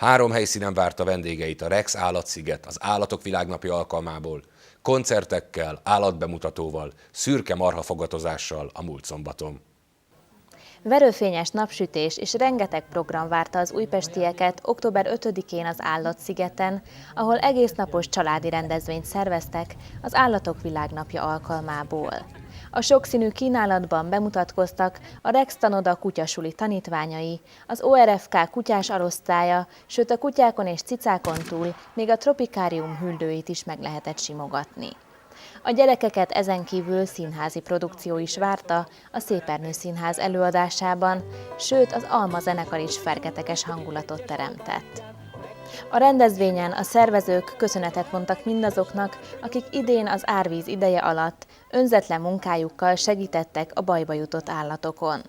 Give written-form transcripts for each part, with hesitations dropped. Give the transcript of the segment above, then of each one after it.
3 helyszínen várta vendégeit a Rex Állatsziget az Állatok Világnapja alkalmából, koncertekkel, állatbemutatóval, szürke marhafogatozással a múlt szombaton. Verőfényes napsütés és rengeteg program várta az újpestieket október 5-én az Állatszigeten, ahol egésznapos családi rendezvényt szerveztek az Állatok Világnapja alkalmából. A sokszínű kínálatban bemutatkoztak a Rex Tanoda kutyasuli tanítványai, az ORFK kutyás arosztálya, sőt a kutyákon és cicákon túl még a tropikárium hüllőit is meg lehetett simogatni. A gyerekeket ezen kívül színházi produkció is várta a Szépernő Színház előadásában, sőt az Alma zenekar is fergeteges hangulatot teremtett. A rendezvényen a szervezők köszönetet mondtak mindazoknak, akik idén az árvíz ideje alatt önzetlen munkájukkal segítettek a bajba jutott állatokon.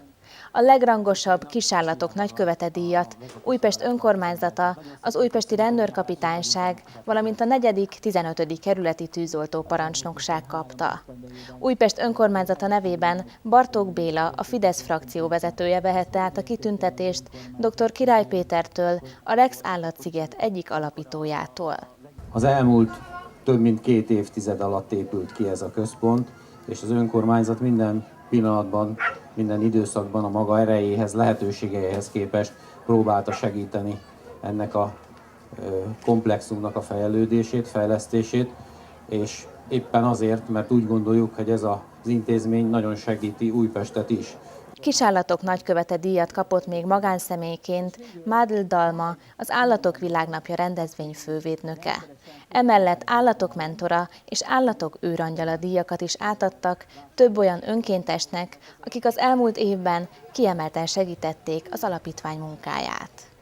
A legrangosabb kisállatok nagykövete díjat Újpest önkormányzata, az újpesti rendőrkapitányság, valamint a 4.-15. kerületi tűzoltó parancsnokság kapta. Újpest önkormányzata nevében Bartók Béla, a Fidesz frakció vezetője vehette át a kitüntetést dr. Király Pétertől, a Rex Állatsziget egyik alapítójától. Az elmúlt több mint 2 évtized alatt épült ki ez a központ, és az önkormányzat minden pillanatban, minden időszakban a maga erejéhez, lehetőségeihez képest próbálta segíteni ennek a komplexumnak a fejlődését, fejlesztését, és éppen azért, mert úgy gondoljuk, hogy ez az intézmény nagyon segíti Újpestet is. Kisállatok nagykövete díjat kapott még magánszemélyként Mádl Dalma, az Állatok Világnapja rendezvény fővédnöke. Emellett állatok mentora és állatok őrangyala díjakat is átadtak több olyan önkéntesnek, akik az elmúlt évben kiemelten segítették az alapítvány munkáját.